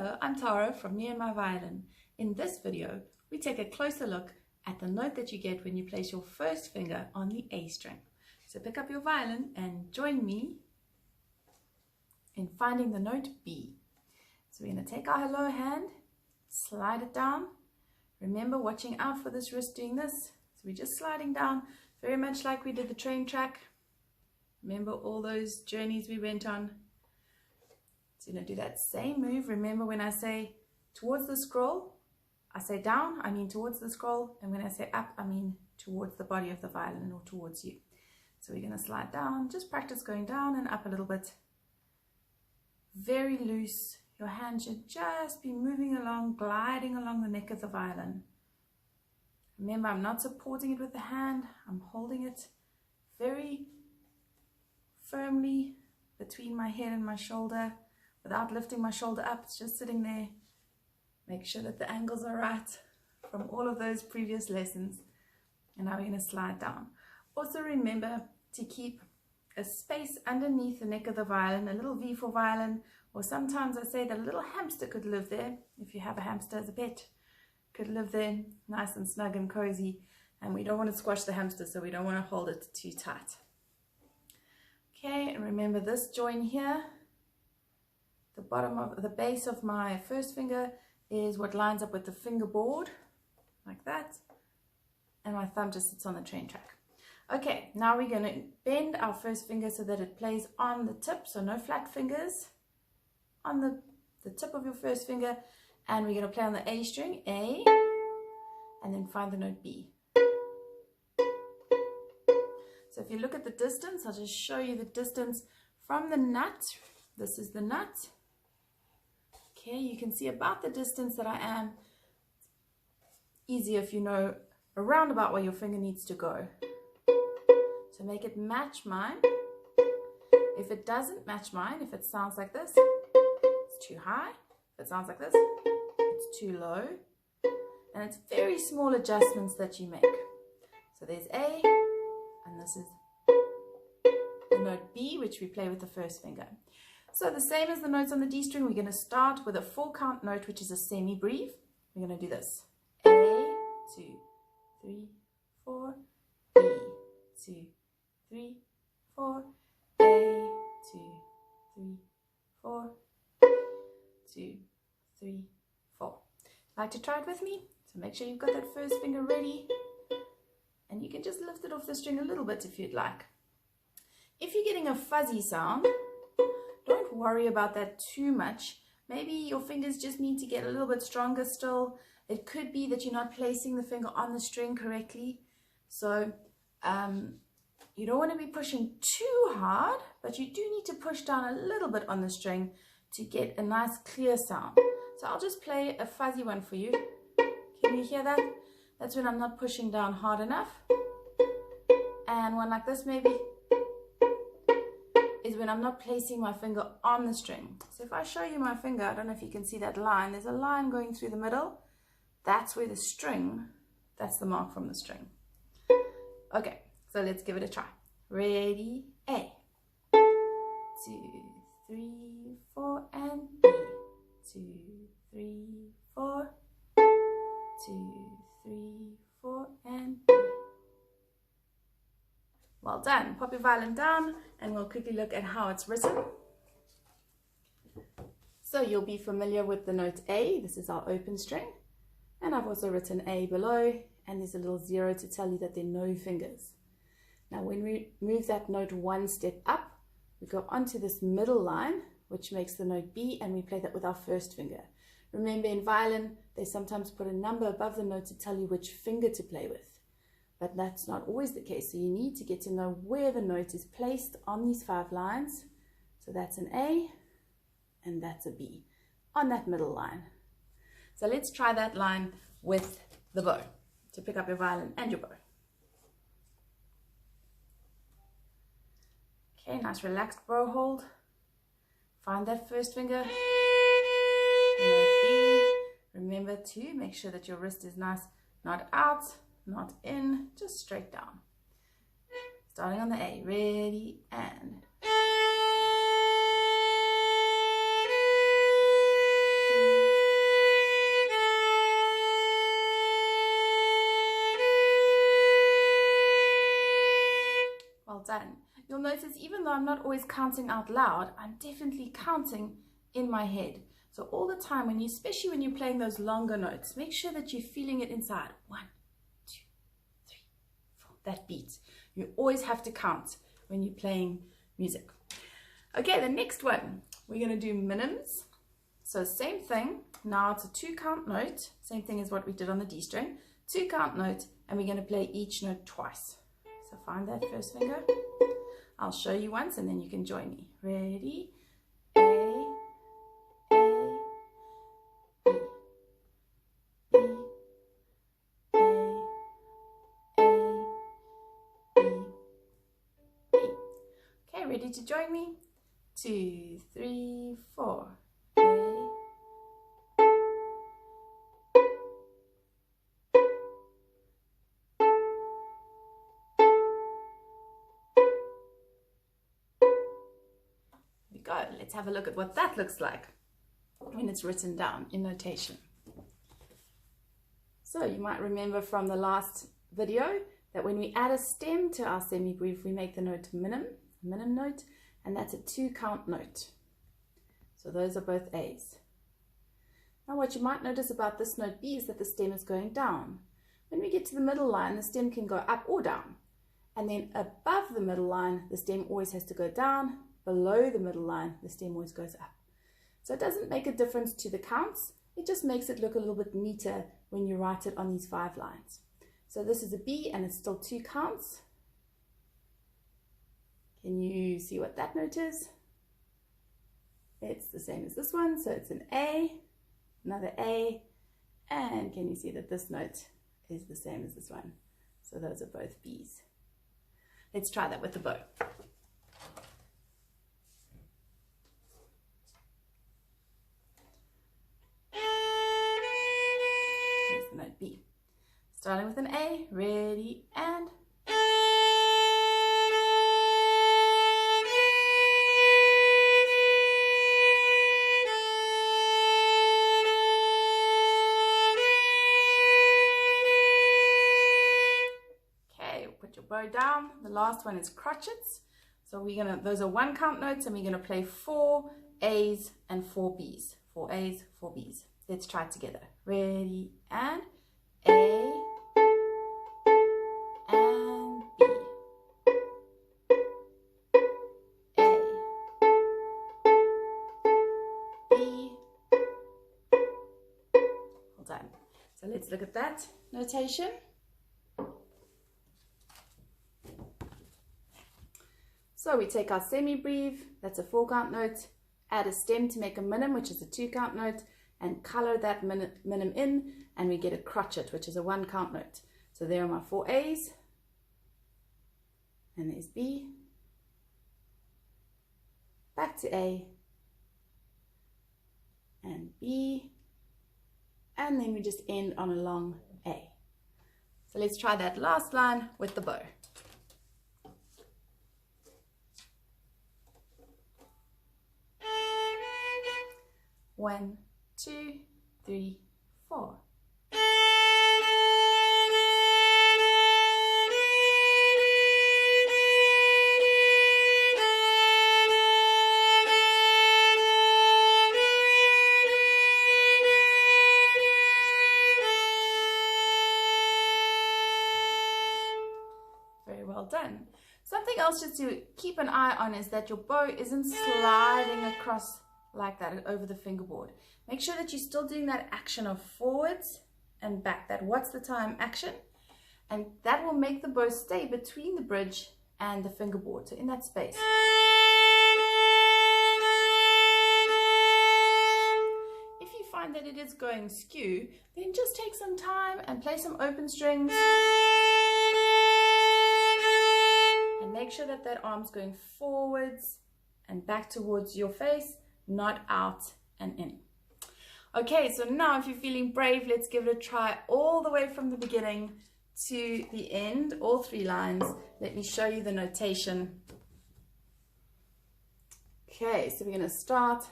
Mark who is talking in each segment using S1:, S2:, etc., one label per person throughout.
S1: Hello, I'm Tara from Me and My Violin. In this video, we take a closer look at the note that you get when you place your first finger on the A string. So pick up your violin and join me in finding the note B. So we're going to take our lower hand, slide it down. Remember watching out for this wrist doing this. So we're just sliding down, very much like we did the train track. Remember all those journeys we went on. So you're going to do that same move. Remember when I say towards the scroll, I say down, I mean towards the scroll. And when I say up, I mean towards the body of the violin or towards you. So we're going to slide down, just practice going down and up a little bit. Very loose. Your hand should just be moving along, gliding along the neck of the violin. Remember, I'm not supporting it with the hand. I'm holding it very firmly between my head and my shoulder without lifting my shoulder up. It's just sitting there. Make sure that the angles are right from all of those previous lessons. And now we're going to slide down. Also remember to keep a space underneath the neck of the violin, a little V for violin, or sometimes I say that a little hamster could live there. If you have a hamster as a pet, could live there nice and snug and cozy. And we don't want to squash the hamster, so we don't want to hold it too tight. Okay, and remember this join here, the bottom of the base of my first finger is what lines up with the fingerboard, like that, and my thumb just sits on the train track. Okay, now we're going to bend our first finger so that it plays on the tip, so no flat fingers, on the tip of your first finger, and we're going to play on the A string, A, and then find the note B. So if you look at the distance, I'll just show you the distance from the nut. This is the nut. Okay, you can see about the distance that I am. Easier if you know around about where your finger needs to go. So make it match mine. If it doesn't match mine, if it sounds like this, it's too high. If it sounds like this, it's too low. And it's very small adjustments that you make. So there's A, and this is the note B, which we play with the first finger. So the same as the notes on the D string, we're going to start with a 4-count note, which is a semibreve. We're going to do this. A, 2, 3, 4, B, 2, 3, 4, A, 2, 3, 4, 2, 3, 4. Like to try it with me? So make sure you've got that first finger ready. And you can just lift it off the string a little bit if you'd like. If you're getting a fuzzy sound, don't worry about that too much. Maybe your fingers just need to get a little bit stronger still. It could be that you're not placing the finger on the string correctly. So you don't want to be pushing too hard, but you do need to push down a little bit on the string to get a nice clear sound. So I'll just play a fuzzy one for you. Can you hear that? That's when I'm not pushing down hard enough. And one like this maybe is when I'm not placing my finger on the string. So if I show you my finger, I don't know if you can see that line. There's a line going through the middle. That's where the string, that's the mark from the string. Okay, so let's give it a try. Ready, A. 2, 3, 4, and B. 2, 3, 4. 2, 3, 4, and B. Well done. Pop your violin down and we'll quickly look at how it's written. So you'll be familiar with the note A. This is our open string. And I've also written A below, and there's a little 0 to tell you that there are no fingers. Now when we move that note one step up, we go onto this middle line, which makes the note B, and we play that with our first finger. Remember, in violin, they sometimes put a number above the note to tell you which finger to play with. But that's not always the case. So you need to get to know where the note is placed on these 5 lines. So that's an A, and that's a B on that middle line. So let's try that line with the bow. So pick up your violin and your bow. Okay, nice relaxed bow hold. Find that first finger. Note B. Remember to make sure that your wrist is nice, not out, not in, just straight down. Starting on the A. Ready, and notice even though I'm not always counting out loud, I'm definitely counting in my head. So all the time, especially when you're playing those longer notes, make sure that you're feeling it inside. 1, 2, 3, 4, that beat. You always have to count when you're playing music. Okay, the next one, we're going to do minims. So same thing, now it's a 2-count note, same thing as what we did on the D string, 2-count note, and we're going to play each note twice. So find that first finger. I'll show you once and then you can join me. Ready? A, B, B, A, B, B. Okay, ready to join me? 2, 3, 4. Go. Let's have a look at what that looks like when it's written down in notation. So you might remember from the last video that when we add a stem to our semibreve, we make the note minim note, and that's a 2-count note. So those are both A's. Now what you might notice about this note B is that the stem is going down. When we get to the middle line, the stem can go up or down. And then above the middle line, the stem always has to go down. Below the middle line, the stem always goes up. So it doesn't make a difference to the counts, it just makes it look a little bit neater when you write it on these 5 lines. So this is a B and it's still 2 counts. Can you see what that note is? It's the same as this one, so it's an A, another A, and can you see that this note is the same as this one? So those are both B's. Let's try that with the bow. Note B. Starting with an A, ready, and okay, put your bow down. The last one is crotchets. So those are 1-count notes, and we're gonna play 4 A's and 4 B's. 4 A's, 4 B's. Let's try it together. Ready, and A and B. A, B. Well done. So let's look at that notation. So we take our semibreve, that's a 4-count note, add a stem to make a minim, which is a 2-count note, and color that minim in, and we get a crotchet, which is a 1-count note. So there are my 4 A's, and there's B, back to A, and B, and then we just end on a long A. So let's try that last line with the bow. One, 2, 3, 4. Very well done. Something else just to keep an eye on is that your bow isn't sliding across like that over the fingerboard. Make sure that you're still doing that action of forwards and back, that what's the time action, and that will make the bow stay between the bridge and the fingerboard, so in that space. If you find that it is going skew, then just take some time and play some open strings and make sure that that arm's going forwards and back towards your face, not out and in. Okay, so now if you're feeling brave, let's give it a try all the way from the beginning to the end, all 3 lines. Let me show you the notation. Okay, so we're going to start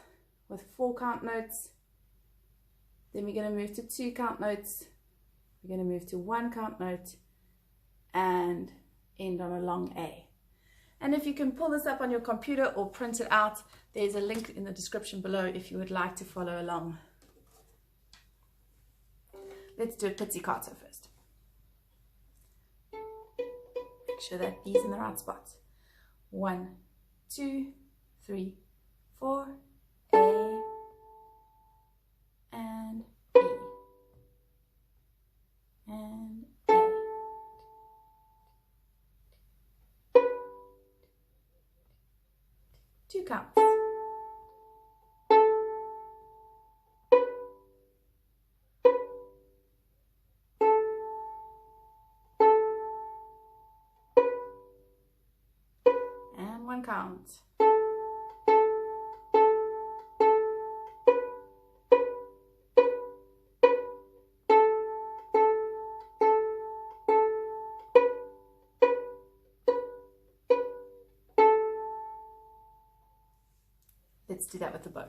S1: with 4-count notes, then we're going to move to 2-count notes, we're going to move to 1-count note, and end on a long A. And if you can pull this up on your computer or print it out, there's a link in the description below if you would like to follow along. Let's do a pizzicato first. Make sure that B's in the right spots. 1, 2, 3, 4, A and B and A. Two counts. And one count. Let's do that with the bow.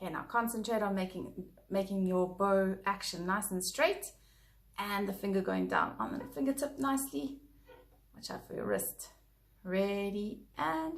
S1: Okay, now concentrate on making your bow action nice and straight, and the finger going down on the fingertip nicely. Watch out for your wrist. Ready, and